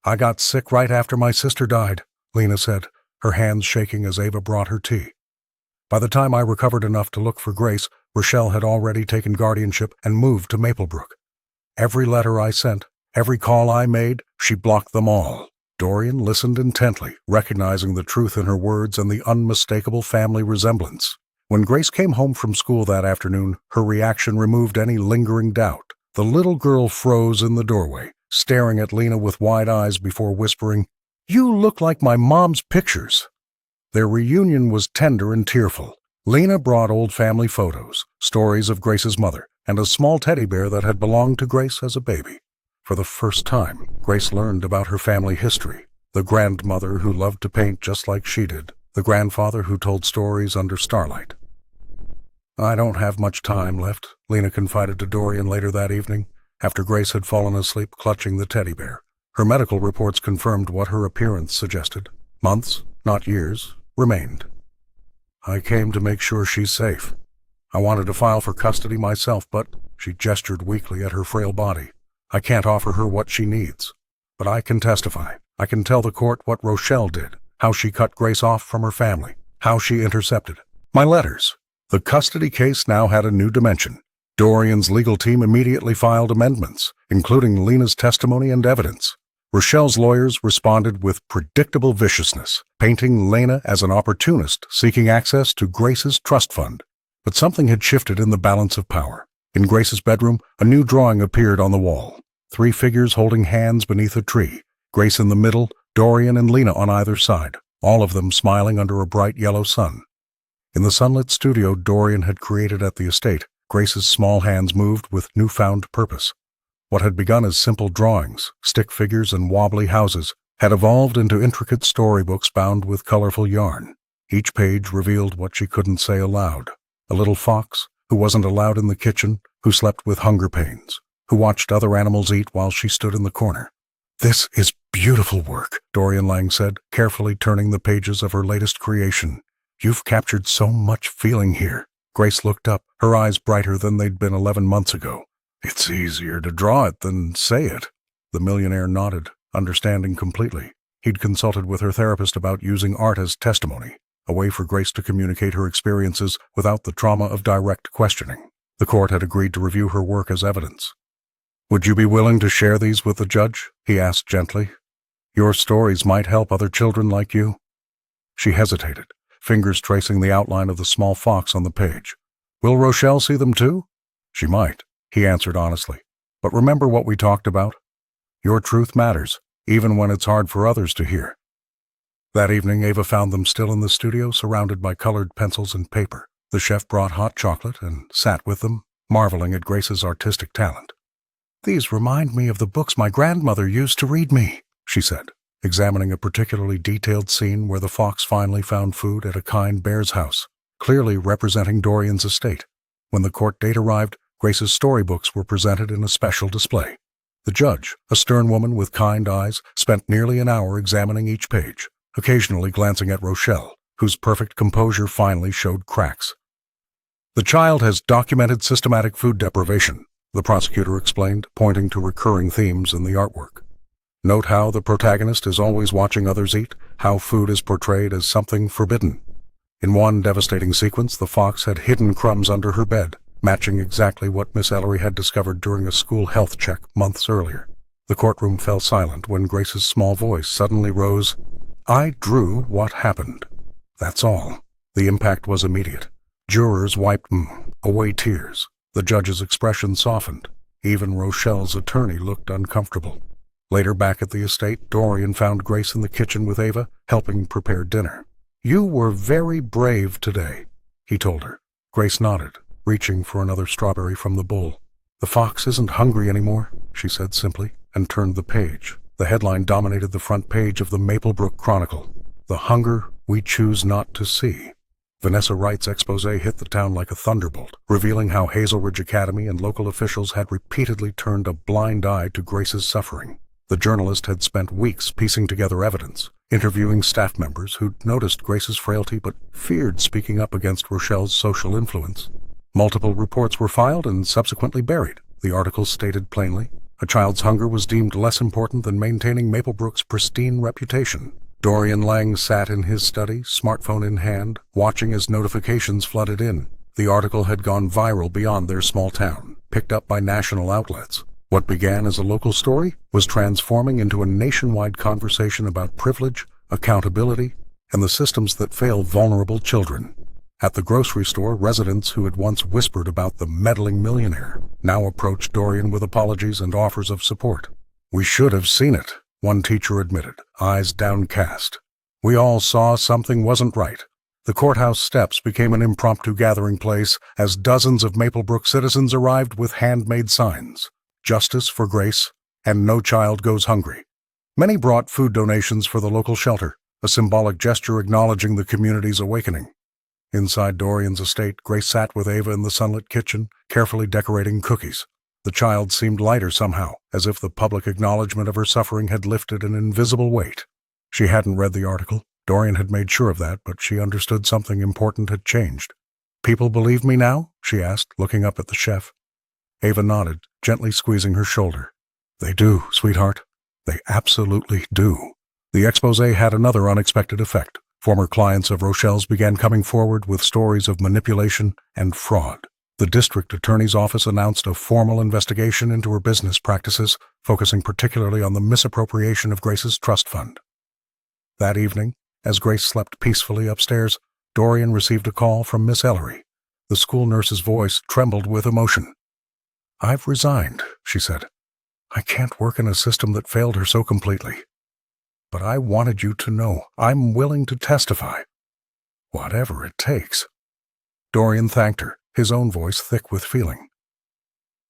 "I got sick right after my sister died," Lena said, her hands shaking as Ava brought her tea. "By the time I recovered enough to look for Grace, Rochelle had already taken guardianship and moved to Maplebrook. Every letter I sent, every call I made, she blocked them all." Dorian listened intently, recognizing the truth in her words and the unmistakable family resemblance. When Grace came home from school that afternoon, her reaction removed any lingering doubt. The little girl froze in the doorway, staring at Lena with wide eyes before whispering, "You look like my mom's pictures." Their reunion was tender and tearful. Lena brought old family photos, stories of Grace's mother, and a small teddy bear that had belonged to Grace as a baby. For the first time, Grace learned about her family history. The grandmother who loved to paint just like she did, the grandfather who told stories under starlight. I don't have much time left, Lena confided to Dorian later that evening, after Grace had fallen asleep clutching the teddy bear. Her medical reports confirmed what her appearance suggested. Months, not years, remained. I came to make sure she's safe. I wanted to file for custody myself, but she gestured weakly at her frail body. I can't offer her what she needs. But I can testify. I can tell the court what Rochelle did, how she cut Grace off from her family, how she intercepted my letters. The custody case now had a new dimension. Dorian's legal team immediately filed amendments, including Lena's testimony and evidence. Rochelle's lawyers responded with predictable viciousness, painting Lena as an opportunist seeking access to Grace's trust fund. But something had shifted in the balance of power. In Grace's bedroom, a new drawing appeared on the wall. 3 figures holding hands beneath a tree, Grace in the middle, Dorian and Lena on either side, all of them smiling under a bright yellow sun. In the sunlit studio Dorian had created at the estate, Grace's small hands moved with newfound purpose. What had begun as simple drawings, stick figures and wobbly houses, had evolved into intricate storybooks bound with colorful yarn. Each page revealed what she couldn't say aloud. A little fox, who wasn't allowed in the kitchen, who slept with hunger pains, who watched other animals eat while she stood in the corner. "This is beautiful work," Dorian Lang said, carefully turning the pages of her latest creation. "You've captured so much feeling here." Grace looked up, her eyes brighter than they'd been 11 months ago. "It's easier to draw it than say it." The millionaire nodded, understanding completely. He'd consulted with her therapist about using art as testimony, a way for Grace to communicate her experiences without the trauma of direct questioning. The court had agreed to review her work as evidence. "Would you be willing to share these with the judge?" he asked gently. "Your stories might help other children like you." She hesitated, fingers tracing the outline of the small fox on the page. "Will Rochelle see them too?" "She might," he answered honestly. "But remember what we talked about? Your truth matters, even when it's hard for others to hear." That evening, Ava found them still in the studio, surrounded by colored pencils and paper. The chef brought hot chocolate and sat with them, marveling at Grace's artistic talent. "These remind me of the books my grandmother used to read me," she said, examining a particularly detailed scene where the fox finally found food at a kind bear's house, clearly representing Dorian's estate. When the court date arrived, Grace's storybooks were presented in a special display. The judge, a stern woman with kind eyes, spent nearly an hour examining each page, occasionally glancing at Rochelle, whose perfect composure finally showed cracks. "The child has documented systematic food deprivation," the prosecutor explained, pointing to recurring themes in the artwork. "Note how the protagonist is always watching others eat, how food is portrayed as something forbidden. In one devastating sequence, the fox had hidden crumbs under her bed, matching exactly what Miss Ellery had discovered during a school health check months earlier." The courtroom fell silent when Grace's small voice suddenly rose. "I drew what happened. That's all." The impact was immediate. Jurors wiped away tears. The judge's expression softened. Even Rochelle's attorney looked uncomfortable. Later, back at the estate, Dorian found Grace in the kitchen with Ava, helping prepare dinner. "You were very brave today," he told her. Grace nodded, reaching for another strawberry from the bowl. "The fox isn't hungry anymore," she said simply, and turned the page. The headline dominated the front page of the Maplebrook Chronicle. "The Hunger We Choose Not to See." Vanessa Wright's expose hit the town like a thunderbolt, revealing how Hazel Ridge Academy and local officials had repeatedly turned a blind eye to Grace's suffering. The journalist had spent weeks piecing together evidence, interviewing staff members who'd noticed Grace's frailty but feared speaking up against Rochelle's social influence. Multiple reports were filed and subsequently buried, the article stated plainly. A child's hunger was deemed less important than maintaining Maplebrook's pristine reputation. Dorian Lang sat in his study, smartphone in hand, watching as notifications flooded in. The article had gone viral beyond their small town, picked up by national outlets. What began as a local story was transforming into a nationwide conversation about privilege, accountability, and the systems that fail vulnerable children. At the grocery store, residents who had once whispered about the meddling millionaire now approached Dorian with apologies and offers of support. "We should have seen it," one teacher admitted, eyes downcast. "We all saw something wasn't right." The courthouse steps became an impromptu gathering place as dozens of Maplebrook citizens arrived with handmade signs. "Justice for Grace," and "No child goes hungry." Many brought food donations for the local shelter, a symbolic gesture acknowledging the community's awakening. Inside Dorian's estate, Grace sat with Ava in the sunlit kitchen, carefully decorating cookies. The child seemed lighter somehow, as if the public acknowledgement of her suffering had lifted an invisible weight. She hadn't read the article. Dorian had made sure of that, but she understood something important had changed. "People believe me now?" she asked, looking up at the chef. Ava nodded, gently squeezing her shoulder. "They do, sweetheart. They absolutely do." The exposé had another unexpected effect. Former clients of Rochelle's began coming forward with stories of manipulation and fraud. The district attorney's office announced a formal investigation into her business practices, focusing particularly on the misappropriation of Grace's trust fund. That evening, as Grace slept peacefully upstairs, Dorian received a call from Miss Ellery. The school nurse's voice trembled with emotion. "I've resigned," she said. "I can't work in a system that failed her so completely. But I wanted you to know I'm willing to testify. Whatever it takes." Dorian thanked her, his own voice thick with feeling.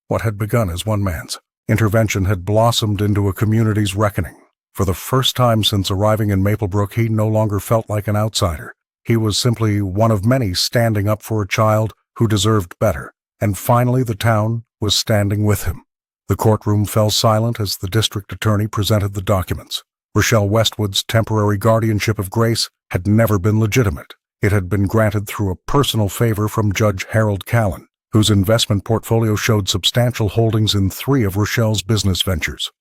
What had begun as one man's intervention had blossomed into a community's reckoning. For the first time since arriving in Maplebrook, he no longer felt like an outsider. He was simply one of many standing up for a child who deserved better. And finally the town was standing with him. The courtroom fell silent as the district attorney presented the documents. Rochelle Westwood's temporary guardianship of Grace had never been legitimate. It had been granted through a personal favor from Judge Harold Callan, whose investment portfolio showed substantial holdings in 3 of Rochelle's business ventures.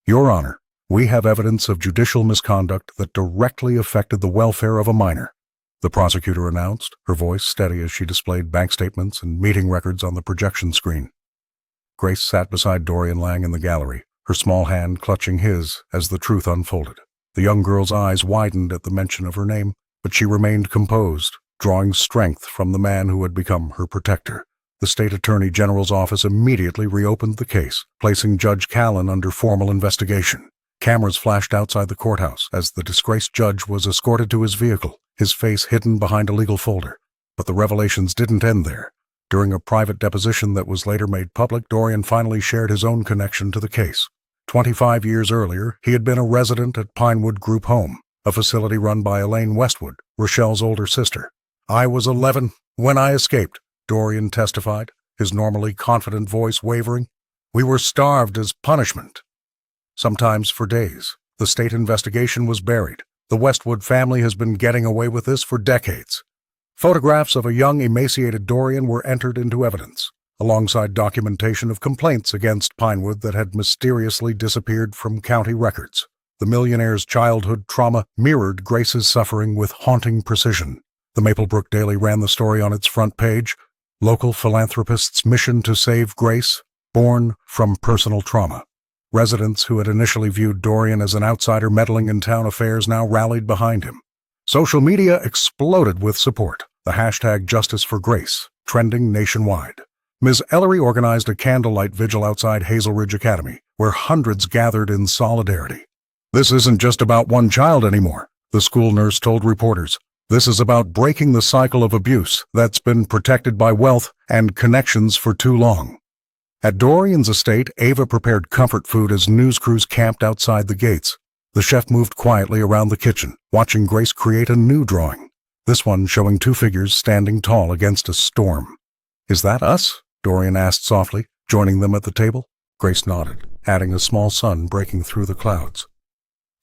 "Your Honor, we have evidence of judicial misconduct that directly affected the welfare of a minor," the prosecutor announced, her voice steady as she displayed bank statements and meeting records on the projection screen. Grace sat beside Dorian Lang in the gallery, her small hand clutching his as the truth unfolded. The young girl's eyes widened at the mention of her name, but she remained composed, drawing strength from the man who had become her protector. The state attorney general's office immediately reopened the case, placing Judge Callan under formal investigation. Cameras flashed outside the courthouse as the disgraced judge was escorted to his vehicle, his face hidden behind a legal folder. But the revelations didn't end there. During a private deposition that was later made public, Dorian finally shared his own connection to the case. 25 years earlier, he had been a resident at Pinewood Group Home, a facility run by Elaine Westwood, Rochelle's older sister. "I was 11 when I escaped," Dorian testified, his normally confident voice wavering. "We were starved as punishment. Sometimes for days. The state investigation was buried. The Westwood family has been getting away with this for decades." Photographs of a young, emaciated Dorian were entered into evidence, alongside documentation of complaints against Pinewood that had mysteriously disappeared from county records. The millionaire's childhood trauma mirrored Grace's suffering with haunting precision. The Maplebrook Daily ran the story on its front page, "Local philanthropist's mission to save Grace, born from personal trauma." Residents who had initially viewed Dorian as an outsider meddling in town affairs now rallied behind him. Social media exploded with support, the hashtag Justice for Grace trending nationwide. Ms. Ellery organized a candlelight vigil outside Hazel Ridge Academy, where hundreds gathered in solidarity. "This isn't just about one child anymore," the school nurse told reporters. "This is about breaking the cycle of abuse that's been protected by wealth and connections for too long." At Dorian's estate, Ava prepared comfort food as news crews camped outside the gates. The chef moved quietly around the kitchen, watching Grace create a new drawing, this one showing 2 figures standing tall against a storm. "Is that us?" Dorian asked softly, joining them at the table. Grace nodded, adding a small sun breaking through the clouds.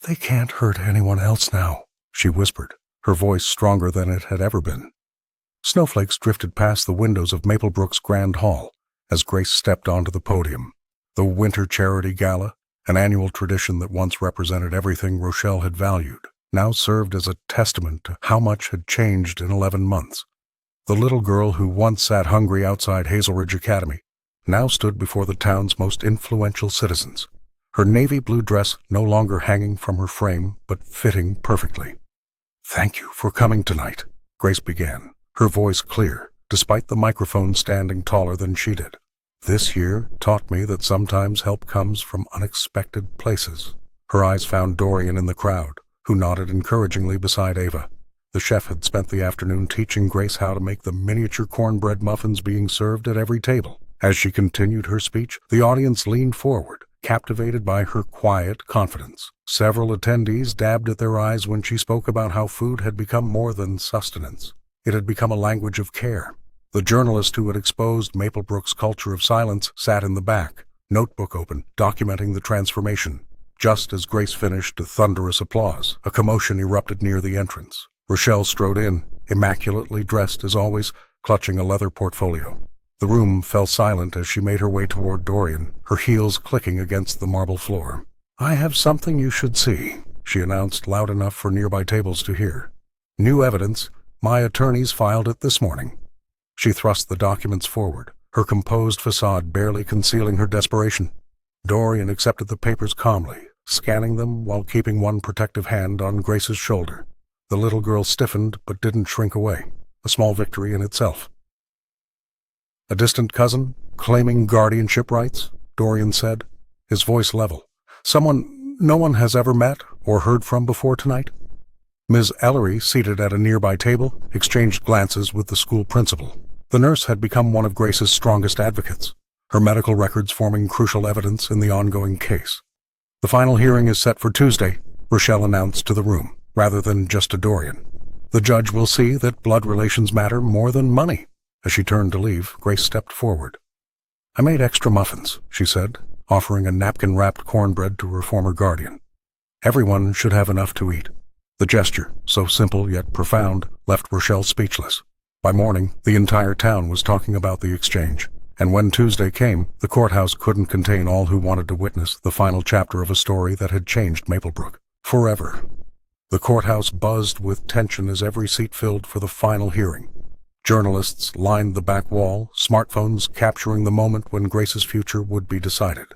"They can't hurt anyone else now," she whispered, her voice stronger than it had ever been. Snowflakes drifted past the windows of Maplebrook's Grand Hall as Grace stepped onto the podium. The Winter Charity Gala, an annual tradition that once represented everything Rochelle had valued, now served as a testament to how much had changed in 11 months. The little girl who once sat hungry outside Hazel Ridge Academy now stood before the town's most influential citizens, her navy blue dress no longer hanging from her frame but fitting perfectly. "Thank you for coming tonight," Grace began, her voice clear, despite the microphone standing taller than she did. "This year taught me that sometimes help comes from unexpected places." Her eyes found Dorian in the crowd, who nodded encouragingly beside Ava. The chef had spent the afternoon teaching Grace how to make the miniature cornbread muffins being served at every table. As she continued her speech, the audience leaned forward, captivated by her quiet confidence. Several attendees dabbed at their eyes when she spoke about how food had become more than sustenance. It had become a language of care. The journalist who had exposed Maplebrook's culture of silence sat in the back, notebook open, documenting the transformation. Just as Grace finished, a thunderous applause. A commotion erupted near the entrance. Rochelle strode in, immaculately dressed as always, clutching a leather portfolio. The room fell silent as she made her way toward Dorian, her heels clicking against the marble floor. "I have something you should see," she announced loud enough for nearby tables to hear. "New evidence. My attorneys filed it this morning." She thrust the documents forward, her composed facade barely concealing her desperation. Dorian accepted the papers calmly, scanning them while keeping one protective hand on Grace's shoulder. The little girl stiffened but didn't shrink away, a small victory in itself. "A distant cousin, claiming guardianship rights," Dorian said, his voice level. "Someone no one has ever met or heard from before tonight?" Ms. Ellery, seated at a nearby table, exchanged glances with the school principal. The nurse had become one of Grace's strongest advocates, her medical records forming crucial evidence in the ongoing case. "The final hearing is set for Tuesday," Rochelle announced to the room, rather than just to Dorian. "The judge will see that blood relations matter more than money." As she turned to leave, Grace stepped forward. "I made extra muffins," she said, offering a napkin-wrapped cornbread to her former guardian. "Everyone should have enough to eat." The gesture, so simple yet profound, left Rochelle speechless. By morning, the entire town was talking about the exchange, and when Tuesday came, the courthouse couldn't contain all who wanted to witness the final chapter of a story that had changed Maplebrook forever. The courthouse buzzed with tension as every seat filled for the final hearing. Journalists lined the back wall, smartphones capturing the moment when Grace's future would be decided.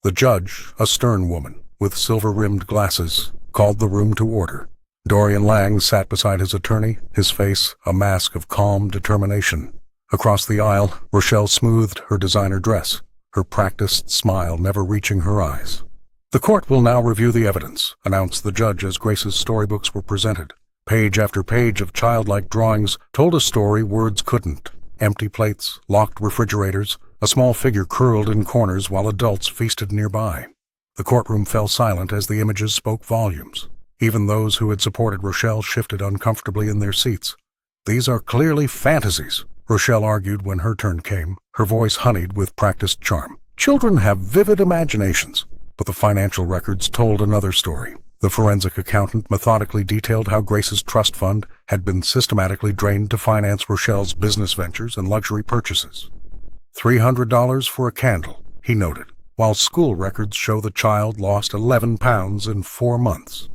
The judge, a stern woman with silver-rimmed glasses, called the room to order. Dorian Lang sat beside his attorney, his face a mask of calm determination. Across the aisle, Rochelle smoothed her designer dress, her practiced smile never reaching her eyes. "The court will now review the evidence," announced the judge as Grace's storybooks were presented. Page after page of childlike drawings told a story words couldn't. Empty plates, locked refrigerators, a small figure curled in corners while adults feasted nearby. The courtroom fell silent as the images spoke volumes. Even those who had supported Rochelle shifted uncomfortably in their seats. "These are clearly fantasies," Rochelle argued when her turn came, her voice honeyed with practiced charm. "Children have vivid imaginations." But the financial records told another story. The forensic accountant methodically detailed how Grace's trust fund had been systematically drained to finance Rochelle's business ventures and luxury purchases. $300 for a candle, he noted, while school records show the child lost 11 pounds in 4 months.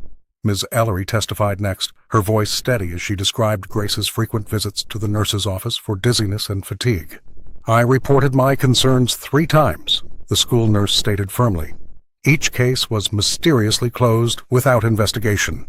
Ms. Ellery testified next, her voice steady as she described Grace's frequent visits to the nurse's office for dizziness and fatigue. "I reported my concerns 3 times, the school nurse stated firmly. Each case was mysteriously closed without investigation.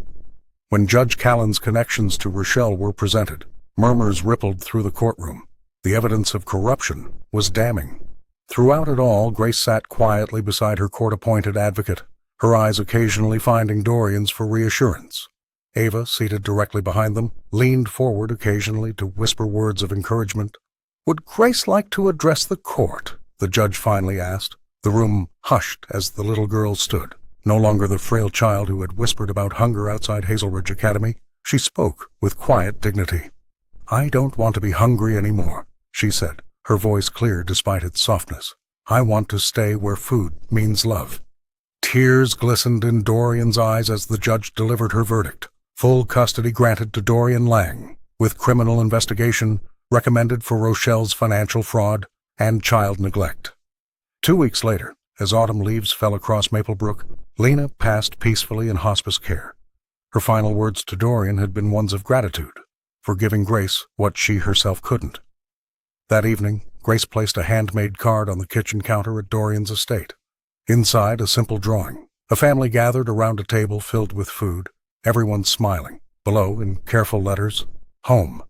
When Judge Callan's connections to Rochelle were presented, murmurs rippled through the courtroom. The evidence of corruption was damning. Throughout it all, Grace sat quietly beside her court-appointed advocate, her eyes occasionally finding Dorian's for reassurance. Ava, seated directly behind them, leaned forward occasionally to whisper words of encouragement. "Would Grace like to address the court?" the judge finally asked. The room hushed as the little girl stood. No longer the frail child who had whispered about hunger outside Hazelridge Academy, she spoke with quiet dignity. "I don't want to be hungry anymore," she said, her voice clear despite its softness. "I want to stay where food means love." Tears glistened in Dorian's eyes as the judge delivered her verdict. Full custody granted to Dorian Lang, with criminal investigation recommended for Rochelle's financial fraud and child neglect. 2 weeks later, as autumn leaves fell across Maplebrook, Lena passed peacefully in hospice care. Her final words to Dorian had been ones of gratitude, for giving Grace what she herself couldn't. That evening, Grace placed a handmade card on the kitchen counter at Dorian's estate. Inside, a simple drawing. A family gathered around a table filled with food, everyone smiling. Below, in careful letters, "Home."